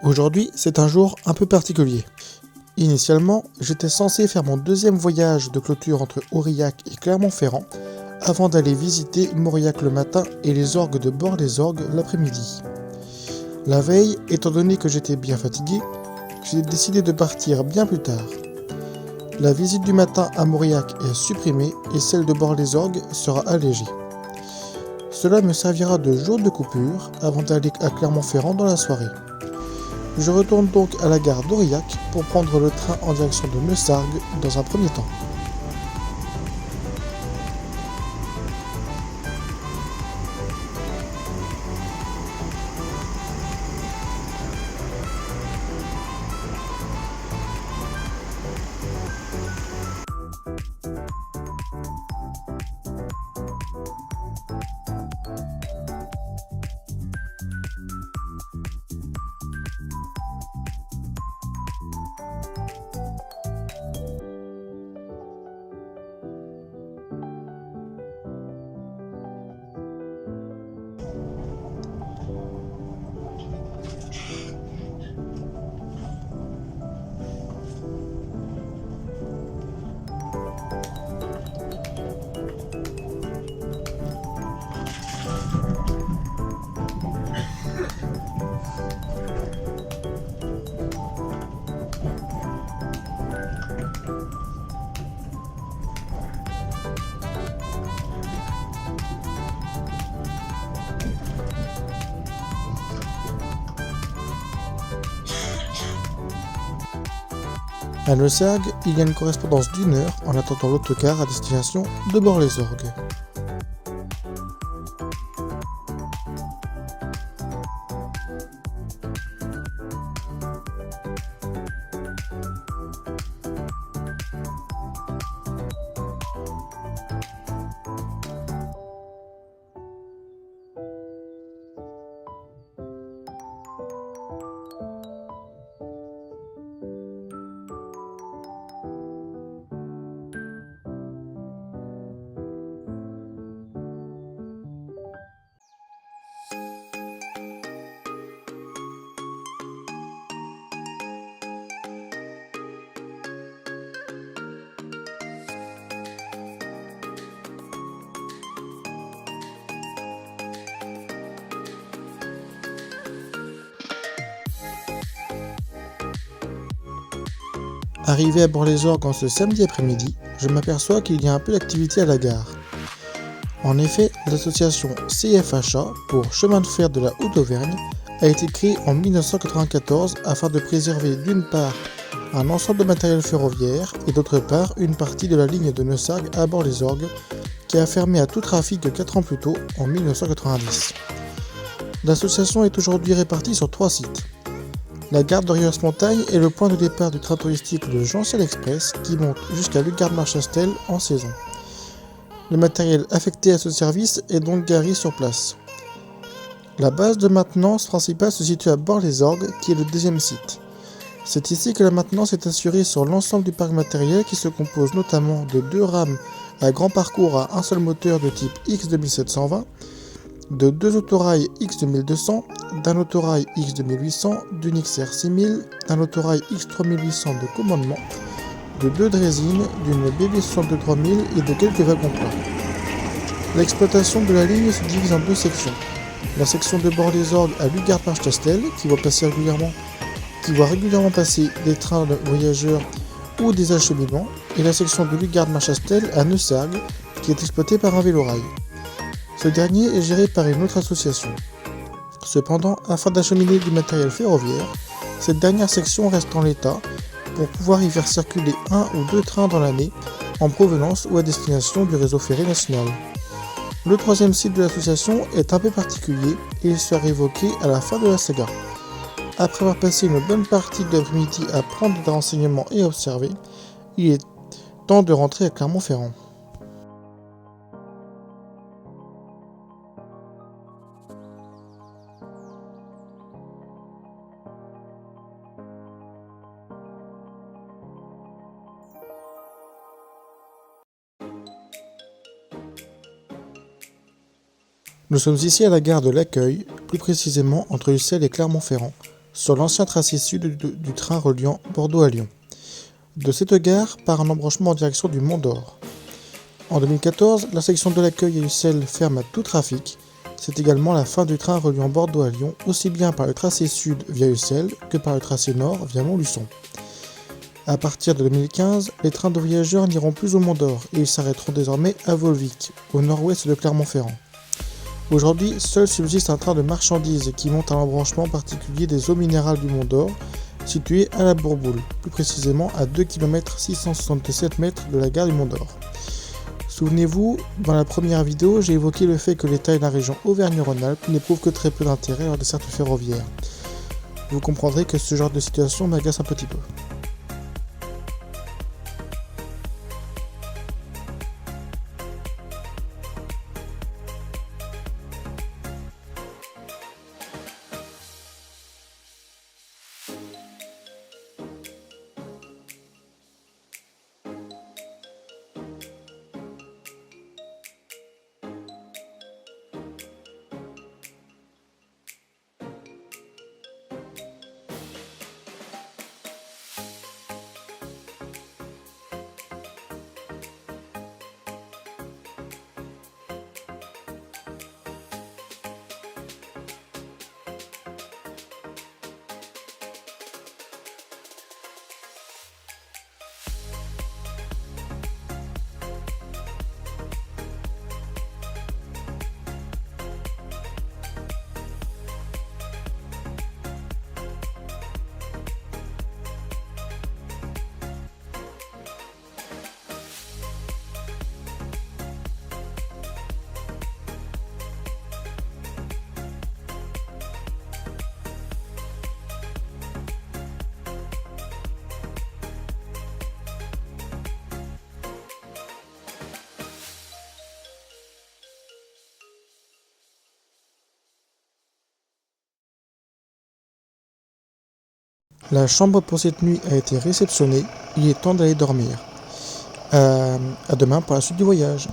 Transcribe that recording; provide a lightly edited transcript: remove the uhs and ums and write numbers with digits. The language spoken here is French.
Aujourd'hui, c'est un jour un peu particulier. Initialement, j'étais censé faire mon deuxième voyage de clôture entre Aurillac et Clermont-Ferrand avant d'aller visiter Mauriac le matin et les orgues de Bord-les-Orgues l'après-midi. La veille, étant donné que j'étais bien fatigué, j'ai décidé de partir bien plus tard. La visite du matin à Mauriac est supprimée et celle de Bord-les-Orgues sera allégée. Cela me servira de jour de coupure avant d'aller à Clermont-Ferrand dans la soirée. Je retourne donc à la gare d'Aurillac pour prendre le train en direction de Neussargues dans un premier temps. À Neussargues, il y a une correspondance d'1 heure en attendant l'autocar à destination de Bord-les-Orgues. Arrivé à Bord-les-Orgues en ce samedi après-midi, je m'aperçois qu'il y a un peu d'activité à la gare. En effet, l'association CFHA pour Chemin de fer de la Haute-Auvergne a été créée en 1994 afin de préserver d'une part un ensemble de matériel ferroviaire et d'autre part une partie de la ligne de Neussargues à Bord-les-Orgues qui a fermé à tout trafic 4 ans plus tôt en 1990. L'association est aujourd'hui répartie sur 3 sites. La gare de Rieux-Montagne est le point de départ du train touristique de Jean-Ciel Express qui monte jusqu'à Lugarde-Marchastel en saison. Le matériel affecté à ce service est donc garé sur place. La base de maintenance principale se situe à Bord-les-Orgues qui est le deuxième site. C'est ici que la maintenance est assurée sur l'ensemble du parc matériel qui se compose notamment de 2 rames à grand parcours à un seul moteur de type X2720, de 2 autorails X2200, d'un autorail X2800, d'une XR6000, d'un autorail X3800 de commandement, de 2 draisines, d'une BB62000 et de quelques wagons plats. L'exploitation de la ligne se divise en 2 sections. La section de Bord-les-Orgues à Lugarde-Marchastel qui voit régulièrement passer des trains de voyageurs ou des acheminements, et la section de Lugarde-Marchastel à Neussargues qui est exploitée par un vélorail. Ce dernier est géré par une autre association. Cependant, afin d'acheminer du matériel ferroviaire, cette dernière section reste en l'état pour pouvoir y faire circuler 1 ou 2 trains dans l'année en provenance ou à destination du réseau ferré national. Le troisième site de l'association est un peu particulier et il sera évoqué à la fin de la saga. Après avoir passé une bonne partie de l'après-midi à prendre des renseignements et à observer, il est temps de rentrer à Clermont-Ferrand. Nous sommes ici à la gare de l'Accueil, plus précisément entre Ussel et Clermont-Ferrand, sur l'ancien tracé sud du train reliant Bordeaux à Lyon. De cette gare part un embranchement en direction du Mont d'Or. En 2014, la section de l'accueil à Ussel ferme à tout trafic. C'est également la fin du train reliant Bordeaux à Lyon, aussi bien par le tracé sud via Ussel que par le tracé nord via Montluçon. À partir de 2015, les trains de voyageurs n'iront plus au Mont d'Or et ils s'arrêteront désormais à Volvic, au nord-ouest de Clermont-Ferrand. Aujourd'hui, seul subsiste un train de marchandises qui monte à l'embranchement particulier des eaux minérales du Mont d'Or, situé à la Bourboule, plus précisément à 2 km 667 mètres de la gare du Mont d'Or. Souvenez-vous, dans la première vidéo, j'ai évoqué le fait que l'État et la région Auvergne-Rhône-Alpes n'éprouvent que très peu d'intérêt lors des dessertes ferroviaires. Vous comprendrez que ce genre de situation m'agace un petit peu. La chambre pour cette nuit a été réceptionnée, il est temps d'aller dormir. À demain pour la suite du voyage.